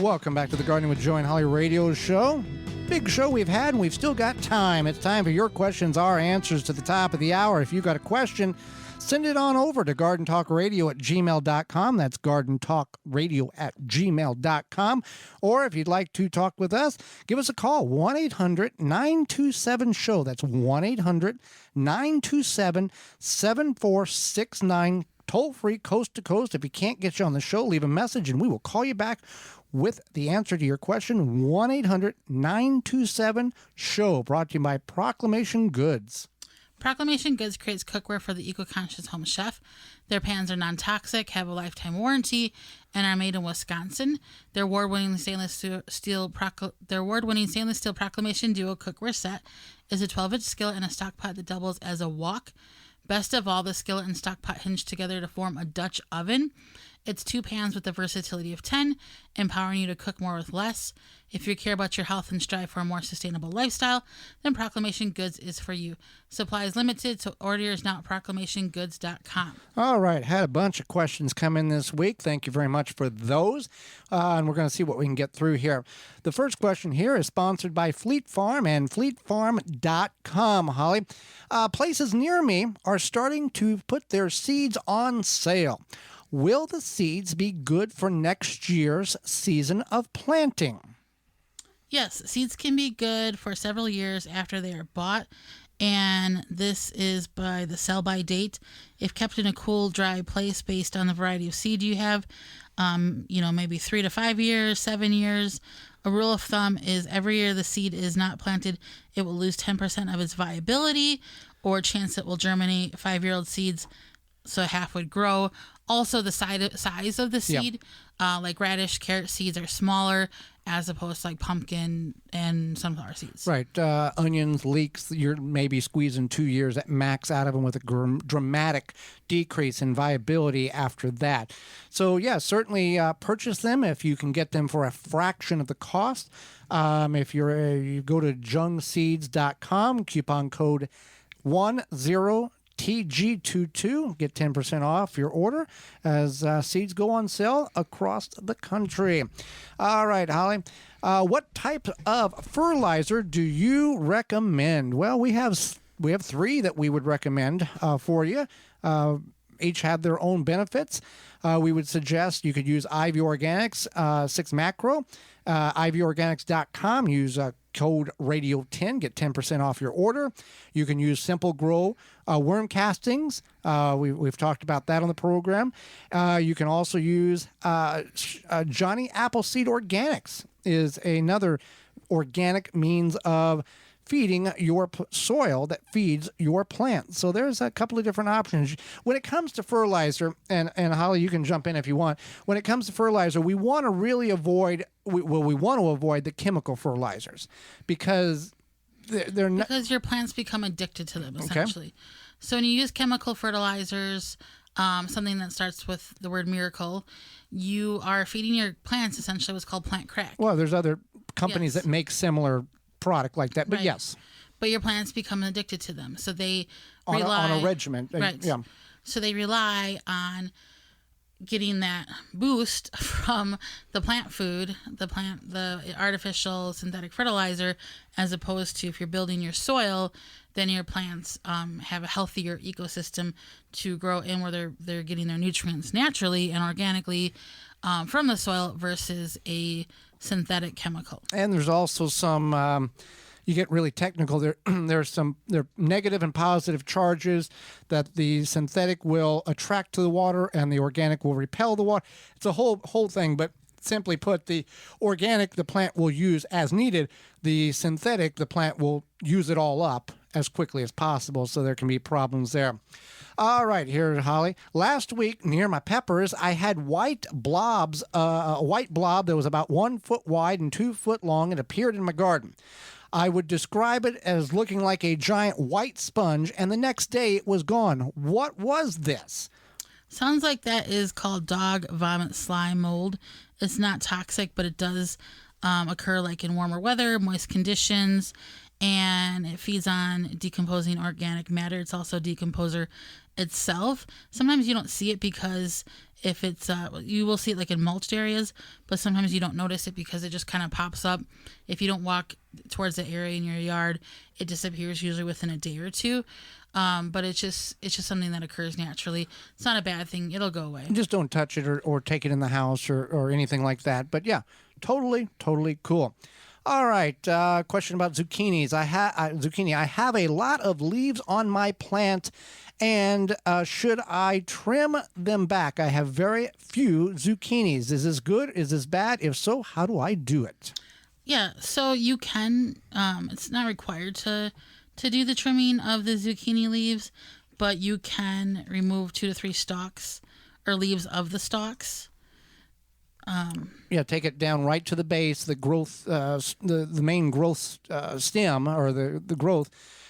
Welcome back to the Gardening with Joe and Holly radio show. Big show we've had, and we've still got time. It's time for your questions, our answers to the top of the hour. If you've got a question, send it on over to gardentalkradio@gmail.com. That's gardentalkradio@gmail.com. Or if you'd like to talk with us, give us a call, 1-800-927-SHOW. That's 1-800-927-7469. Toll free, coast to coast. If you can't get you on the show, leave a message and we will call you back with the answer to your question. 1-800-927-SHOW. Brought to you by Proclamation Goods. Proclamation Goods creates cookware for the eco-conscious home chef. Their pans are non-toxic, have a lifetime warranty, and are made in Wisconsin. Their award-winning stainless steel Proclamation Duo cookware set is a 12-inch skillet and a stock pot that doubles as a wok. Best of all, the skillet and stock pot hinge together to form a Dutch oven. It's 2 pans with the versatility of 10, empowering you to cook more with less. If you care about your health and strive for a more sustainable lifestyle, then Proclamation Goods is for you. Supply is limited, so order yours now at proclamationgoods.com. All right. Had a bunch of questions come in this week. Thank you very much for those. And we're going to see what we can get through here. The first question here is sponsored by Fleet Farm and fleetfarm.com, Holly. Places near me are starting to put their seeds on sale. Will the seeds be good for next year's season of planting? Yes, seeds can be good for several years after they are bought, and this is by the sell-by date. If kept in a cool, dry place based on the variety of seed you have, maybe 3 to 5 years, 7 years. A rule of thumb is every year the seed is not planted, it will lose 10% of its viability or chance it will germinate. 5-year-old seeds, so half would grow. Also, the size of the seed, like radish, carrot seeds are smaller as opposed to like pumpkin and sunflower seeds. Right. Onions, leeks, you're maybe squeezing 2 years at max out of them with a dramatic decrease in viability after that. So, yeah, certainly purchase them if you can get them for a fraction of the cost. If you go to jungseeds.com, coupon code 10TG22, get 10% off your order as seeds go on sale across the country. All right, Holly, what type of fertilizer do you recommend? Well, we have 3 that we would recommend for you. Each have their own benefits. We would suggest you could use Ivy Organics 6 Macro, ivyorganics.com. Use code radio10, get 10% off your order. You can use Simple Grow worm castings. We've talked about that on the program. You can also use Johnny Appleseed Organics is another organic means of feeding your soil that feeds your plants. So there's a couple of different options. When it comes to fertilizer, and Holly, you can jump in if you want. When it comes to fertilizer, we want to really avoid the chemical fertilizers because they're not... Because your plants become addicted to them, essentially. Okay. So when you use chemical fertilizers, something that starts with the word miracle, you are feeding your plants essentially what's called plant crack. Well, there's other companies that make similar product like that, but right. Yes. But your plants become addicted to them, so they rely on a regimen. Right. Yeah. So they rely on getting that boost from the plant food, the artificial synthetic fertilizer, as opposed to if you're building your soil, then your plants have a healthier ecosystem to grow in where they're getting their nutrients naturally and organically from the soil versus a synthetic chemical. And there's also some, you get really technical. There are negative and positive charges that the synthetic will attract to the water and the organic will repel the water. It's a whole thing, but simply put, the organic the plant will use as needed. The synthetic, the plant will use it all up as quickly as possible, so there can be problems there. All right, here, Holly. Last week, near my peppers, I had white blobs, a white blob that was about 1 foot wide and 2 foot long. It appeared in my garden. I would describe it as looking like a giant white sponge, and the next day it was gone. What was this? Sounds like that is called dog vomit slime mold. It's not toxic, but it does occur like in warmer weather, moist conditions, and it feeds on decomposing organic matter. It's also a decomposer itself. Sometimes you don't see it because if it's you will see it like in mulched areas, but sometimes you don't notice it because it just kind of pops up. If you don't walk towards the area in your yard, it disappears usually within a day or two. But it's just something that occurs naturally. It's not a bad thing. It'll go away. Just don't touch it or take it in the house or anything like that. But yeah, totally cool. All right, question about zucchinis. I have a lot of leaves on my plant, and should I trim them back? I have very few zucchinis. Is this good? Is this bad? If so, how do I do it? Yeah, so you can. It's not required to do the trimming of the zucchini leaves, but you can remove 2 to 3 stalks or leaves of the stalks. Yeah, take it down right to the base, the growth, the main growth stem or the growth.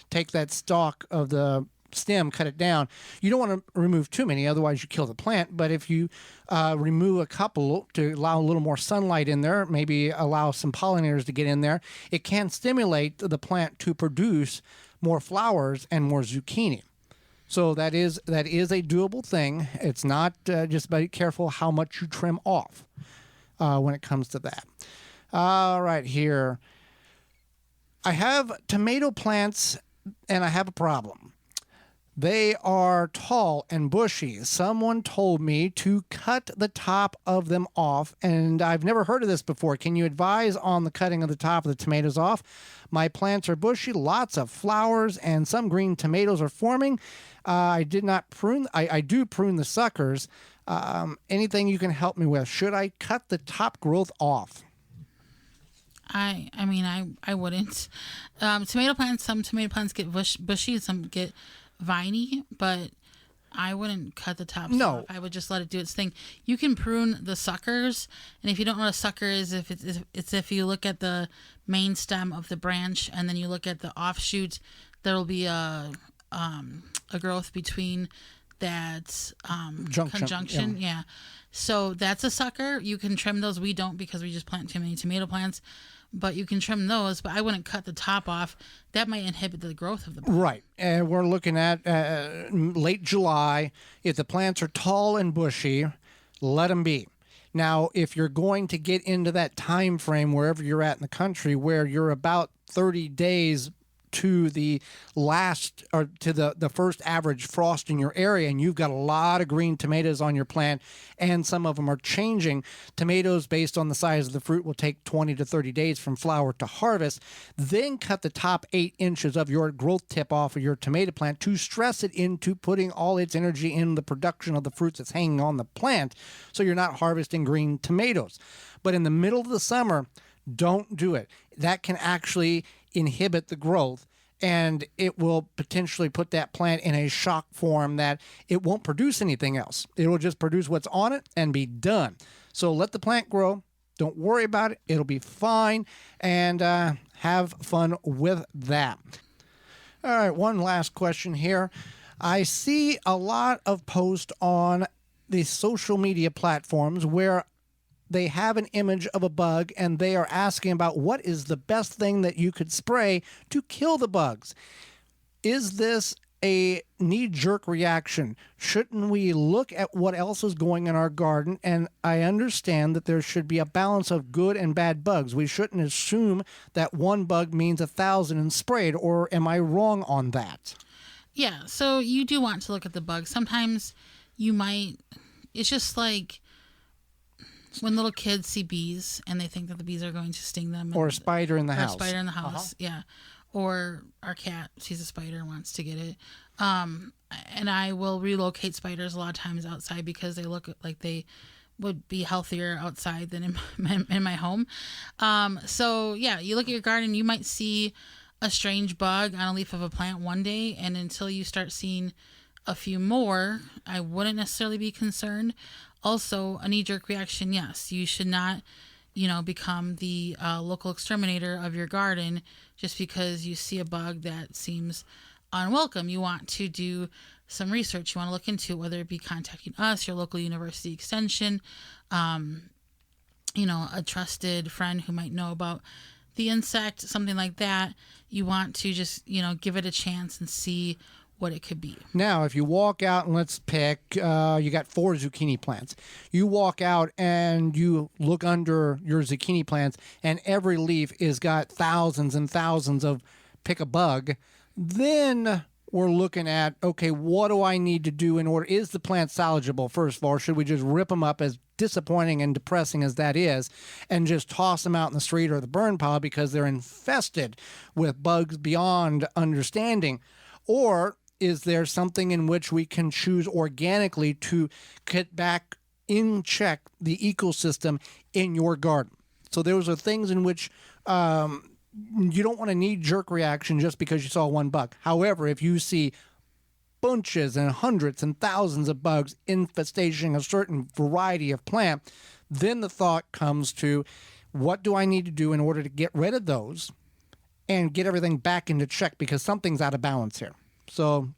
Take that stalk of the stem, cut it down. You don't want to remove too many, otherwise you kill the plant. But if you remove a couple to allow a little more sunlight in there, maybe allow some pollinators to get in there, it can stimulate the plant to produce more flowers and more zucchini. So that is a doable thing. It's not just be careful how much you trim off when it comes to that. All right, here. I have tomato plants and I have a problem. They are tall and bushy. Someone told me to cut the top of them off, and I've never heard of this before. Can you advise on the cutting of the top of the tomatoes off? My plants are bushy, lots of flowers, and some green tomatoes are forming. I did not prune. I do prune the suckers. Anything you can help me with? Should I cut the top growth off? I mean, I wouldn't. Some tomato plants get bushy, some get viney, but I wouldn't cut the tops off. I would just let it do its thing. You can prune the suckers, and if you don't know what a sucker is, it's if you look at the main stem of the branch and then you look at the offshoot, there will be a growth between that conjunction. Yeah. So that's a sucker. You can trim those. We don't because we just plant too many tomato plants. But you can trim those, but I wouldn't cut the top off. That might inhibit the growth of the plant. Right. And we're looking at late July. If the plants are tall and bushy, let them be. Now, if you're going to get into that time frame wherever you're at in the country where you're about 30 days to the last or to the first average frost in your area, and you've got a lot of green tomatoes on your plant and some of them are changing. Tomatoes, based on the size of the fruit, will take 20 to 30 days from flower to harvest. Then cut the top 8 inches of your growth tip off of your tomato plant to stress it into putting all its energy in the production of the fruits that's hanging on the plant, so you're not harvesting green tomatoes. But in the middle of the summer, don't do it. That can actually inhibit the growth, and it will potentially put that plant in a shock form that it won't produce anything else. It will just produce what's on it and be done. So let the plant grow. Don't worry about it. It'll be fine, and have fun with that. All right, one last question here. I see a lot of posts on the social media platforms where they have an image of a bug and they are asking about what is the best thing that you could spray to kill the bugs. Is this a knee-jerk reaction? Shouldn't we look at what else is going in our garden? And I understand that there should be a balance of good and bad bugs. We shouldn't assume that one bug means 1,000 and sprayed, or am I wrong on that? Yeah, so you do want to look at the bugs. Sometimes you might, it's just like when little kids see bees and they think that the bees are going to sting them. Or a spider in the house. Or a spider in the house, yeah. Or our cat sees a spider and wants to get it. And I will relocate spiders a lot of times outside because they look like they would be healthier outside than in my home. So, yeah, you look at your garden, you might see a strange bug on a leaf of a plant one day, and until you start seeing a few more, I wouldn't necessarily be concerned. Also, a knee-jerk reaction, yes. You should not, become the local exterminator of your garden just because you see a bug that seems unwelcome. You want to do some research. You want to look into it, whether it be contacting us, your local university extension, a trusted friend who might know about the insect, something like that. You want to just, give it a chance and see what it could be. Now, if you walk out and let's pick, you got 4 zucchini plants. You walk out and you look under your zucchini plants, and every leaf is got thousands and thousands of pick a bug. Then we're looking at, okay, what do I need to do in order? Is the plant salvageable, first of all? Or should we just rip them up, as disappointing and depressing as that is, and just toss them out in the street or the burn pile because they're infested with bugs beyond understanding? Or is there something in which we can choose organically to get back in check the ecosystem in your garden? So those are things in which you don't want a knee-jerk reaction just because you saw one bug. However, if you see bunches and hundreds and thousands of bugs infesting a certain variety of plant, then the thought comes to, what do I need to do in order to get rid of those and get everything back into check, because something's out of balance here. So